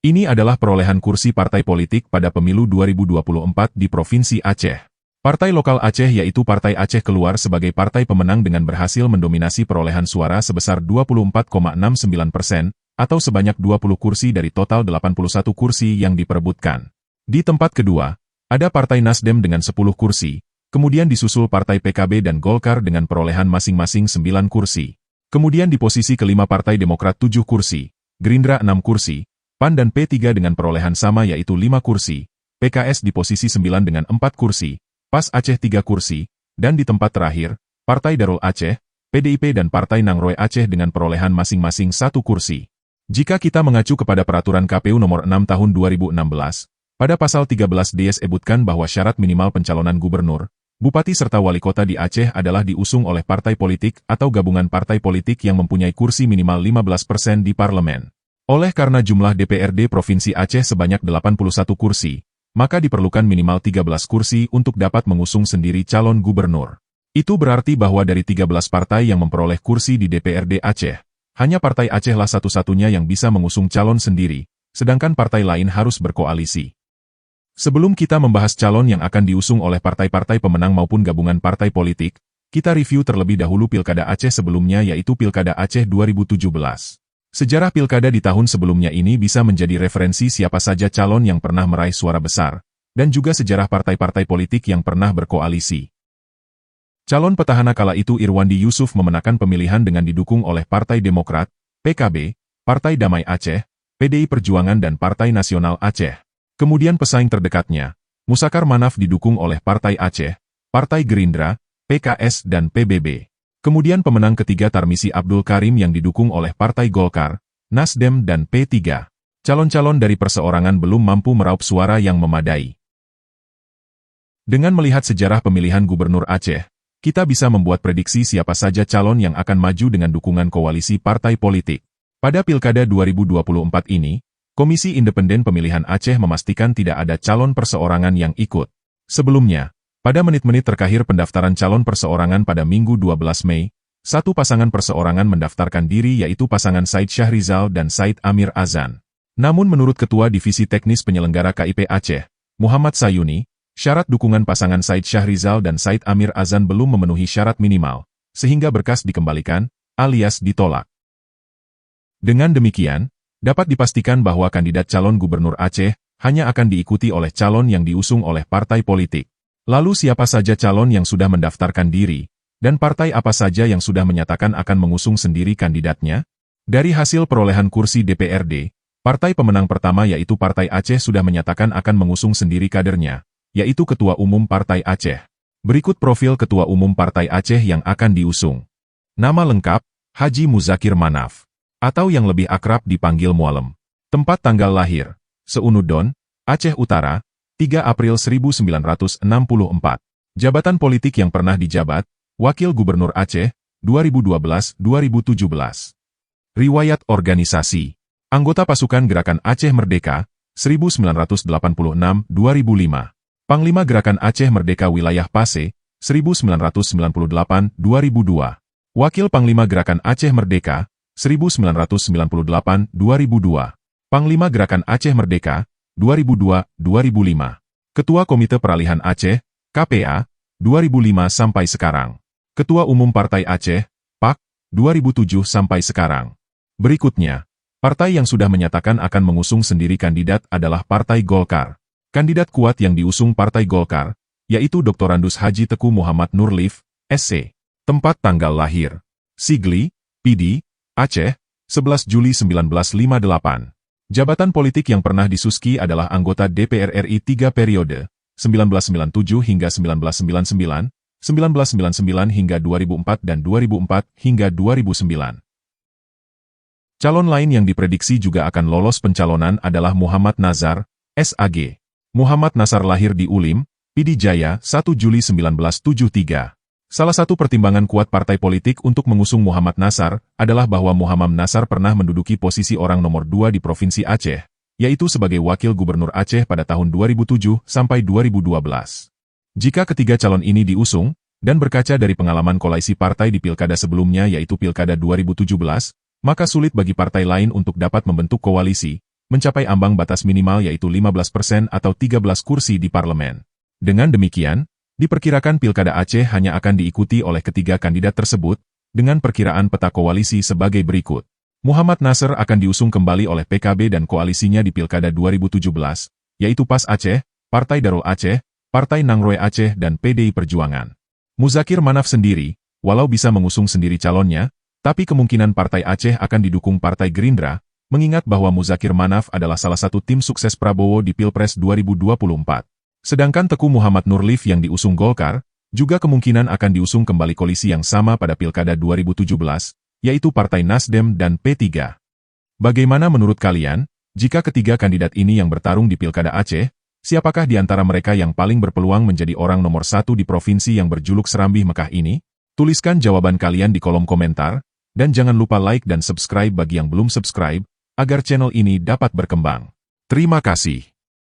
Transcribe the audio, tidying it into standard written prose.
Ini adalah perolehan kursi partai politik pada pemilu 2024 di Provinsi Aceh. Partai lokal Aceh yaitu Partai Aceh keluar sebagai partai pemenang dengan berhasil mendominasi perolehan suara sebesar 24,69%, atau sebanyak 20 kursi dari total 81 kursi yang diperebutkan. Di tempat kedua, ada Partai Nasdem dengan 10 kursi, kemudian disusul Partai PKB dan Golkar dengan perolehan masing-masing 9 kursi. Kemudian di posisi kelima Partai Demokrat 7 kursi, Gerindra 6 kursi, PAN dan P3 dengan perolehan sama yaitu 5 kursi, PKS di posisi 9 dengan 4 kursi, PAS Aceh 3 kursi, dan di tempat terakhir, Partai Darul Aceh, PDIP dan Partai Nangroe Aceh dengan perolehan masing-masing 1 kursi. Jika kita mengacu kepada Peraturan KPU Nomor 6 Tahun 2016, pada Pasal 13 disebutkan bahwa syarat minimal pencalonan gubernur, bupati serta wali kota di Aceh adalah diusung oleh partai politik atau gabungan partai politik yang mempunyai kursi minimal 15% di parlemen. Oleh karena jumlah DPRD Provinsi Aceh sebanyak 81 kursi, maka diperlukan minimal 13 kursi untuk dapat mengusung sendiri calon gubernur. Itu berarti bahwa dari 13 partai yang memperoleh kursi di DPRD Aceh, hanya Partai Acehlah satu-satunya yang bisa mengusung calon sendiri, sedangkan partai lain harus berkoalisi. Sebelum kita membahas calon yang akan diusung oleh partai-partai pemenang maupun gabungan partai politik, kita review terlebih dahulu Pilkada Aceh sebelumnya yaitu Pilkada Aceh 2017. Sejarah pilkada di tahun sebelumnya ini bisa menjadi referensi siapa saja calon yang pernah meraih suara besar, dan juga sejarah partai-partai politik yang pernah berkoalisi. Calon petahana kala itu Irwandi Yusuf memenangkan pemilihan dengan didukung oleh Partai Demokrat, PKB, Partai Damai Aceh, PDI Perjuangan dan Partai Nasional Aceh. Kemudian pesaing terdekatnya, Musakar Manaf didukung oleh Partai Aceh, Partai Gerindra, PKS dan PBB. Kemudian pemenang ketiga Tarmisi Abdul Karim yang didukung oleh Partai Golkar, Nasdem dan P3. Calon-calon dari perseorangan belum mampu meraup suara yang memadai. Dengan melihat sejarah pemilihan gubernur Aceh, kita bisa membuat prediksi siapa saja calon yang akan maju dengan dukungan koalisi partai politik. Pada Pilkada 2024 ini, Komisi Independen Pemilihan Aceh memastikan tidak ada calon perseorangan yang ikut. Sebelumnya, pada menit-menit terakhir pendaftaran calon perseorangan pada Minggu 12 Mei, satu pasangan perseorangan mendaftarkan diri yaitu pasangan Said Syahrizal dan Said Amir Azan. Namun menurut Ketua Divisi Teknis Penyelenggara KIP Aceh, Muhammad Sayuni, syarat dukungan pasangan Said Syahrizal dan Said Amir Azan belum memenuhi syarat minimal, sehingga berkas dikembalikan, alias ditolak. Dengan demikian, dapat dipastikan bahwa kandidat calon gubernur Aceh hanya akan diikuti oleh calon yang diusung oleh partai politik. Lalu siapa saja calon yang sudah mendaftarkan diri, dan partai apa saja yang sudah menyatakan akan mengusung sendiri kandidatnya? Dari hasil perolehan kursi DPRD, partai pemenang pertama yaitu Partai Aceh sudah menyatakan akan mengusung sendiri kadernya, yaitu Ketua Umum Partai Aceh. Berikut profil Ketua Umum Partai Aceh yang akan diusung. Nama lengkap, Haji Muzakir Manaf, atau yang lebih akrab dipanggil Mualem. Tempat tanggal lahir, Seunudon, Aceh Utara, 3 April 1964. Jabatan politik yang pernah dijabat, Wakil Gubernur Aceh, 2012-2017. Riwayat organisasi. Anggota Pasukan Gerakan Aceh Merdeka, 1986-2005. Panglima Gerakan Aceh Merdeka Wilayah Pase, 1998-2002. Wakil Panglima Gerakan Aceh Merdeka, 1998-2002. Panglima Gerakan Aceh Merdeka, 2002-2005. Ketua Komite Peralihan Aceh, KPA, 2005 sampai sekarang. Ketua Umum Partai Aceh, PAK, 2007 sampai sekarang. Berikutnya, partai yang sudah menyatakan akan mengusung sendiri kandidat adalah Partai Golkar. Kandidat kuat yang diusung Partai Golkar, yaitu Dr. Andus Haji Teku Muhammad Nurlif, SC. Tempat tanggal lahir, Sigli, PD, Aceh, 11 Juli 1958. Jabatan politik yang pernah disuski adalah anggota DPR RI 3 periode, 1997 hingga 1999, 1999 hingga 2004 dan 2004 hingga 2009. Calon lain yang diprediksi juga akan lolos pencalonan adalah Muhammad Nazar, SAG. Muhammad Nazar lahir di Ulim, Pidi Jaya, 1 Juli 1973. Salah satu pertimbangan kuat partai politik untuk mengusung Muhammad Nazar adalah bahwa Muhammad Nazar pernah menduduki posisi orang nomor 2 di Provinsi Aceh, yaitu sebagai Wakil Gubernur Aceh pada tahun 2007 sampai 2012. Jika ketiga calon ini diusung, dan berkaca dari pengalaman koalisi partai di pilkada sebelumnya yaitu Pilkada 2017, maka sulit bagi partai lain untuk dapat membentuk koalisi, mencapai ambang batas minimal yaitu 15% atau 13 kursi di parlemen. Dengan demikian, diperkirakan Pilkada Aceh hanya akan diikuti oleh ketiga kandidat tersebut, dengan perkiraan peta koalisi sebagai berikut. Muhammad Nasr akan diusung kembali oleh PKB dan koalisinya di Pilkada 2017, yaitu PAS Aceh, Partai Darul Aceh, Partai Nangroe Aceh dan PDI Perjuangan. Muzakir Manaf sendiri, walau bisa mengusung sendiri calonnya, tapi kemungkinan Partai Aceh akan didukung Partai Gerindra, mengingat bahwa Muzakir Manaf adalah salah satu tim sukses Prabowo di Pilpres 2024. Sedangkan Teku Muhammad Nurlif yang diusung Golkar, juga kemungkinan akan diusung kembali koalisi yang sama pada Pilkada 2017, yaitu Partai Nasdem dan P3. Bagaimana menurut kalian, jika ketiga kandidat ini yang bertarung di Pilkada Aceh, siapakah di antara mereka yang paling berpeluang menjadi orang nomor satu di provinsi yang berjuluk Serambi Mekah ini? Tuliskan jawaban kalian di kolom komentar, dan jangan lupa like dan subscribe bagi yang belum subscribe, agar channel ini dapat berkembang. Terima kasih.